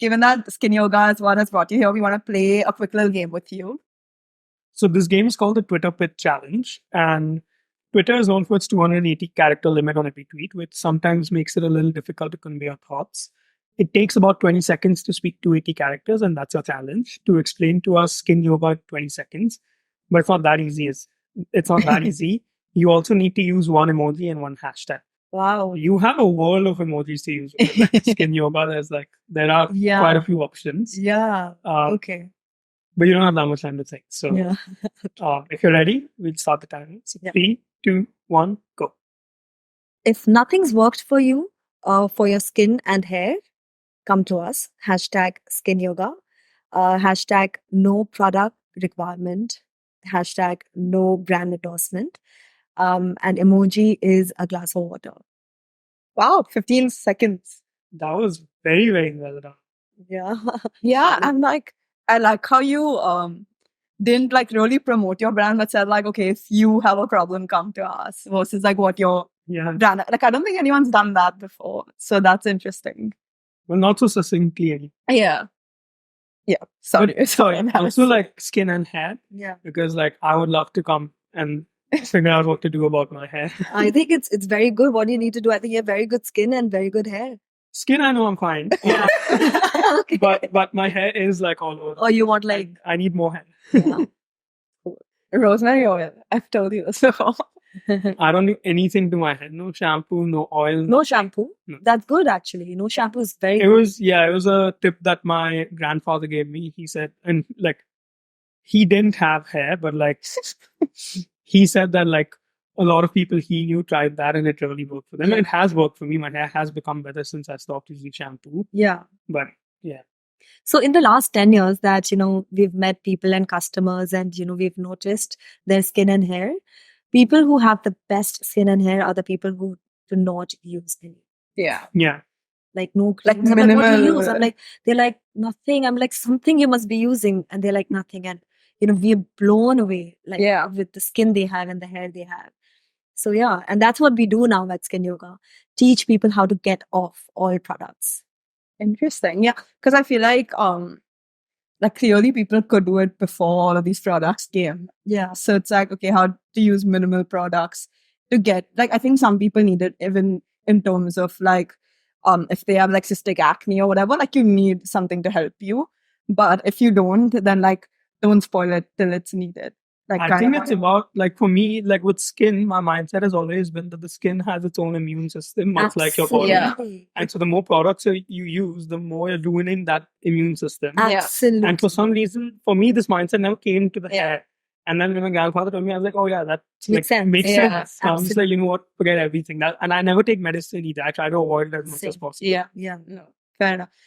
given that Skin Yoga is what has brought you here, we want to play a quick little game with you. So this game is called the Twitter Pit Challenge, and Twitter is known for its 280 character limit on every tweet, which sometimes makes it a little difficult to convey our thoughts. It takes about 20 seconds to speak 280 characters, and that's your challenge, to explain to us Skin Yoga in 20 seconds. But it's not that easy. It's not that easy. You also need to use one emoji and one hashtag. Wow. You have a world of emojis to use with like Skin Yoga. There are quite a few options. Yeah. Okay. But you don't have that much time to think. So Yeah. if you're ready, we'll start the timer. So 3, 2, 1, go. If nothing's worked for you for your skin and hair, come to us. Hashtag Skin Yoga. Hashtag no product requirement. Hashtag no brand endorsement. And emoji is a glass of water. Wow, 15 seconds. That was very, very well done. Yeah. Yeah, I like how you didn't like really promote your brand, but said like, okay, if you have a problem, come to us, versus like what your brand. Like I don't think anyone's done that before, so that's interesting. Well, not so succinctly. Yeah. Sorry. Also like skin and hair. Yeah. Because like I would love to come and figure out what to do about my hair. I think it's very good. What do you need to do? I think you have very good skin and very good hair. Skin, I know I'm fine. Yeah. Okay. But my hair is like all over. Or you want like... I need more hair. Yeah. Rosemary oil. I've told you this before. I don't do anything to my hair. No shampoo, no oil. No shampoo? No. That's good actually. No shampoo is very good. It was a tip that my grandfather gave me. He said, and like, he didn't have hair, but like, he said that like, a lot of people he knew tried that and it really worked for them. And it has worked for me. My hair has become better since I stopped using shampoo. Yeah. But yeah. So in the last 10 years that, we've met people and customers and, we've noticed their skin and hair, people who have the best skin and hair are the people who do not use any. Yeah. Yeah. Like no like creams. I'm minimal. like, what do you use? I'm like, they're like, nothing. I'm like, something you must be using. And they're like, nothing. And, we're blown away with the skin they have and the hair they have. So yeah, and that's what we do now at Skin Yoga. Teach people how to get off oil products. Interesting. Yeah. Because I feel like clearly people could do it before all of these products came. Yeah. So it's like, okay, how to use minimal products to get, like, I think some people need it even in terms of like, if they have like cystic acne or whatever, like you need something to help you. But if you don't, then like, don't spoil it till it's needed. Like, I think it's about, like, for me, like with skin, my mindset has always been that the skin has its own immune system, much like your body. Yeah. And so the more products you use, the more you're ruining that immune system. Absolutely. And for some reason, for me, this mindset never came to the hair. And then when my grandfather told me, I was like, oh yeah, that makes sense. Makes Yeah, sense. I was like, you know what, forget everything. And I never take medicine either. I try to avoid it as much as possible. Yeah. Yeah. No, fair enough.